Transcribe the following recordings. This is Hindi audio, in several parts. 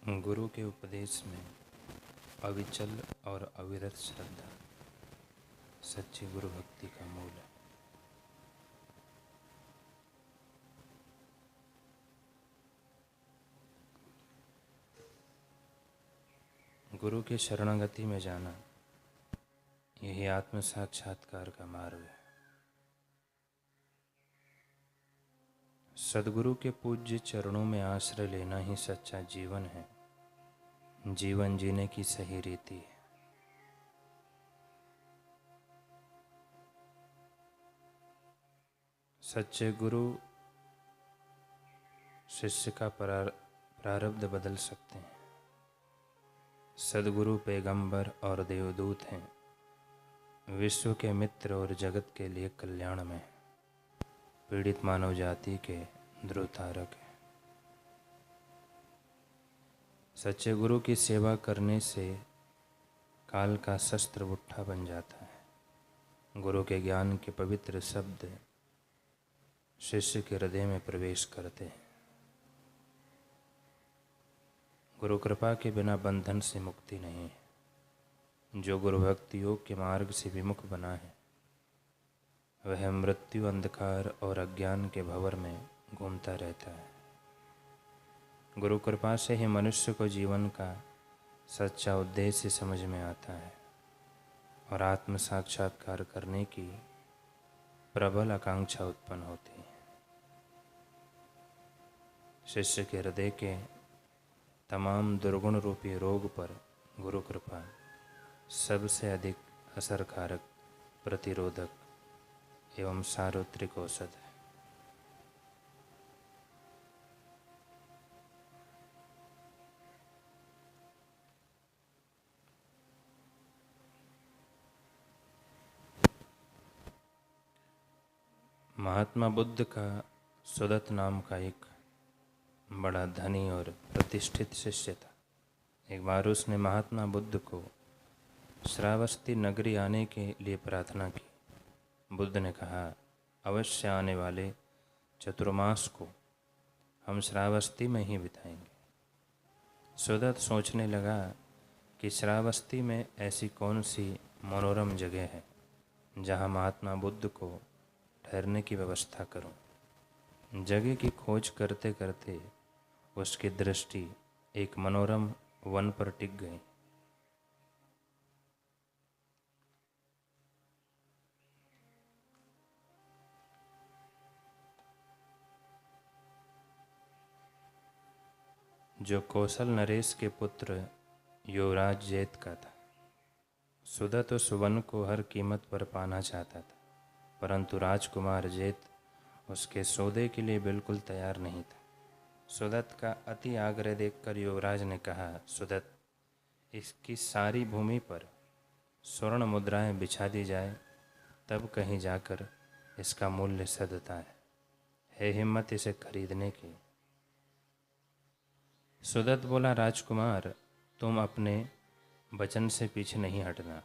गुरु के उपदेश में अविचल और अविरत श्रद्धा सच्ची गुरु भक्ति का मूल है। गुरु के शरणागति में जाना यही आत्म साक्षात्कार का मार्ग है। सद्गुरु के पूज्य चरणों में आश्रय लेना ही सच्चा जीवन है, जीवन जीने की सही रीति है। सच्चे गुरु शिष्य का प्रारब्ध बदल सकते हैं। सद्गुरु पैगंबर और देवदूत हैं, विश्व के मित्र और जगत के लिए कल्याण में पीड़ित मानव जाति के ध्रुवतारक है। सच्चे गुरु की सेवा करने से काल का शस्त्र बुट्ठा बन जाता है। गुरु के ज्ञान के पवित्र शब्द शिष्य के हृदय में प्रवेश करते हैं। गुरु कृपा के बिना बंधन से मुक्ति नहीं है। जो गुरु भक्ति योग के मार्ग से विमुख बना है वह मृत्यु, अंधकार और अज्ञान के भंवर में घूमता रहता है। गुरु कृपा से ही मनुष्य को जीवन का सच्चा उद्देश्य समझ में आता है और आत्म साक्षात्कार करने की प्रबल आकांक्षा उत्पन्न होती है। शिष्य के हृदय के तमाम दुर्गुण रूपी रोग पर गुरु कृपा सबसे अधिक असरकारक, प्रतिरोधक एवं सार्वत्रिक औषध है। महात्मा बुद्ध का सुदत नाम का एक बड़ा धनी और प्रतिष्ठित शिष्य था। एक बार उसने महात्मा बुद्ध को श्रावस्ती नगरी आने के लिए प्रार्थना की। बुद्ध ने कहा, अवश्य आने वाले चतुर्मास को हम श्रावस्ती में ही बिताएंगे। सुदत सोचने लगा कि श्रावस्ती में ऐसी कौन सी मनोरम जगह है जहाँ महात्मा बुद्ध को ठहरने की व्यवस्था करूं। जगह की खोज करते करते उसकी दृष्टि एक मनोरम वन पर टिक गई। जो कौशल नरेश के पुत्र युवराज जैत का था। सुदत उस वन को हर कीमत पर पाना चाहता था, परंतु राजकुमार जैत उसके सौदे के लिए बिल्कुल तैयार नहीं था। सुदत का अति आग्रह देखकर युवराज ने कहा, सुदत, इसकी सारी भूमि पर स्वर्ण मुद्राएं बिछा दी जाए, तब कहीं जाकर इसका मूल्य सधता है हिम्मत इसे खरीदने की। सुदत बोला, राजकुमार, तुम अपने वचन से पीछे नहीं हटना।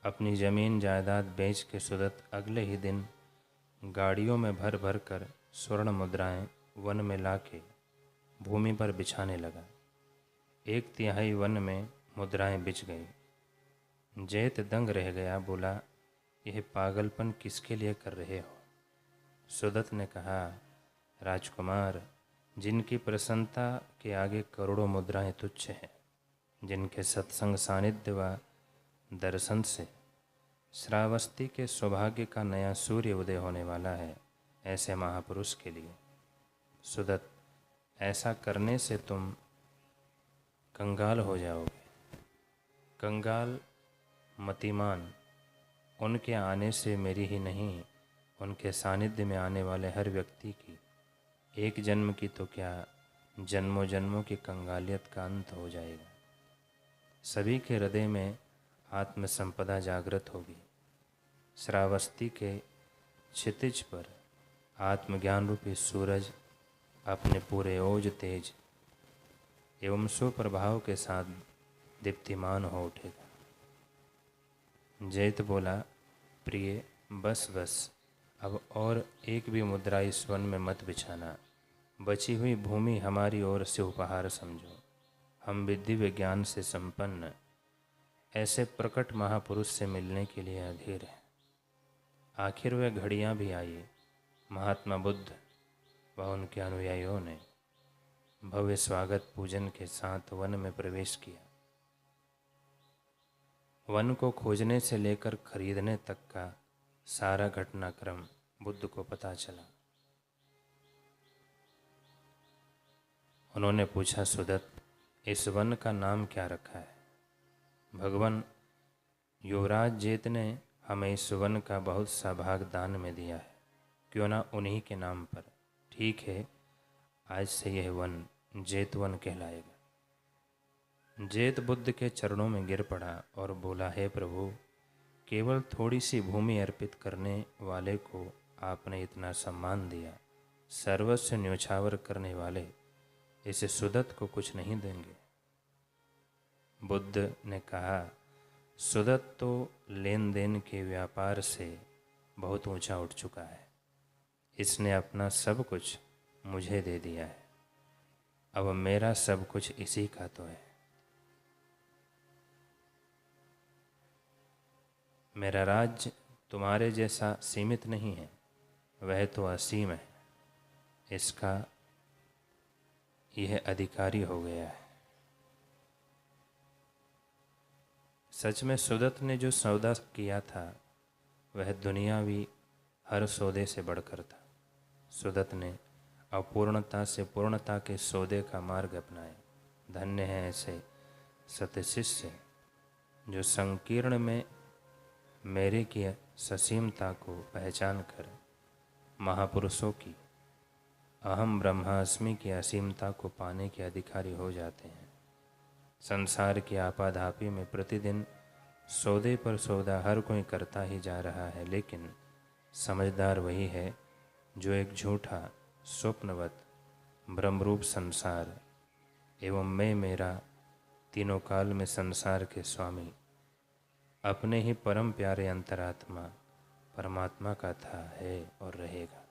अपनी जमीन जायदाद बेच के सुदत अगले ही दिन गाड़ियों में भर भर कर स्वर्ण मुद्राएं वन में लाके भूमि पर बिछाने लगा। 1/3 वन में मुद्राएं बिछ गई। जैत दंग रह गया, बोला, यह पागलपन किसके लिए कर रहे हो? सुदत ने कहा, राजकुमार, जिनकी प्रसन्नता के आगे करोड़ों मुद्राएं तुच्छ हैं, जिनके सत्संग, सानिध्य व दर्शन से श्रावस्ती के सौभाग्य का नया सूर्य उदय होने वाला है, ऐसे महापुरुष के लिए। सुदत, ऐसा करने से तुम कंगाल हो जाओगे। कंगाल, मतिमान, उनके आने से मेरी ही नहीं, उनके सानिध्य में आने वाले हर व्यक्ति की एक जन्म की तो क्या जन्मों जन्मों की कंगालियत का अंत हो जाएगा। सभी के हृदय में आत्म संपदा जागृत होगी। श्रावस्ती के क्षितिज पर आत्मज्ञान रूपी सूरज अपने पूरे ओज, तेज एवं सुप्रभाव के साथ दीप्तिमान हो उठेगा। जैत बोला, प्रिय, बस बस, अब और एक भी मुद्रा इस वन में मत बिछाना। बची हुई भूमि हमारी ओर से उपहार समझो। हम विधि विज्ञान से संपन्न ऐसे प्रकट महापुरुष से मिलने के लिए अधीर हैं। आखिर वह घड़ियां भी आई। महात्मा बुद्ध व उनके अनुयायियों ने भव्य स्वागत पूजन के साथ वन में प्रवेश किया। वन को खोजने से लेकर खरीदने तक का सारा घटनाक्रम बुद्ध को पता चला। उन्होंने पूछा, सुदत्त, इस वन का नाम क्या रखा है? भगवान युवराज जेत ने हमें इस वन का बहुत सा भाग दान में दिया है, क्यों ना उन्हीं के नाम पर। ठीक है, आज से यह वन जेत वन कहलाएगा। जेत बुद्ध के चरणों में गिर पड़ा और बोला, हे प्रभु, केवल थोड़ी सी भूमि अर्पित करने वाले को आपने इतना सम्मान दिया, सर्वस्व न्योछावर करने वाले इस सुदत्त को कुछ नहीं देंगे? बुद्ध ने कहा, सुदत्त तो लेन देन के व्यापार से बहुत ऊंचा उठ चुका है। इसने अपना सब कुछ मुझे दे दिया है। अब मेरा सब कुछ इसी का तो है। मेरा राज्य तुम्हारे जैसा सीमित नहीं है, वह तो असीम है। इसका यह अधिकारी हो गया है। सच में सुदत्त ने जो सौदा किया था वह दुनियावी हर सौदे से बढ़कर था। सुदत्त ने अपूर्णता से पूर्णता के सौदे का मार्ग अपनाया। धन्य है ऐसे सतशिष्य जो संकीर्ण में मेरे की ससीमता को पहचान कर महापुरुषों की अहम ब्रह्मास्मि की असीमता को पाने के अधिकारी हो जाते हैं। संसार की आपाधापी में प्रतिदिन सौदे पर सौदा हर कोई करता ही जा रहा है, लेकिन समझदार वही है जो एक झूठा स्वप्नवत ब्रह्मरूप संसार एवं मैं मेरा तीनों काल में संसार के स्वामी अपने ही परम प्यारे अंतरात्मा परमात्मा का था, है और रहेगा।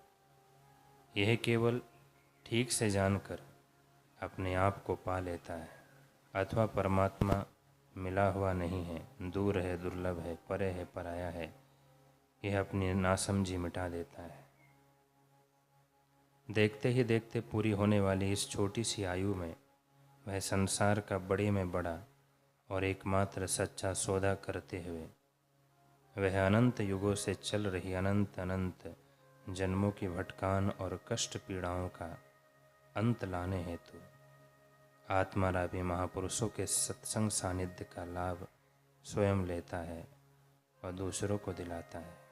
यह केवल ठीक से जानकर अपने आप को पा लेता है, अथवा परमात्मा मिला हुआ नहीं है, दूर है, दुर्लभ है, परे है, पराया है, यह अपनी नासमझी मिटा देता है। देखते ही देखते पूरी होने वाली इस छोटी सी आयु में वह संसार का बड़े में बड़ा और एकमात्र सच्चा सौदा करते हुए वह अनंत युगों से चल रही अनंत अनंत जन्मों की भटकान और कष्ट पीड़ाओं का अंत लाने हेतु आत्मारामी महापुरुषों के सत्संग सानिध्य का लाभ स्वयं लेता है और दूसरों को दिलाता है।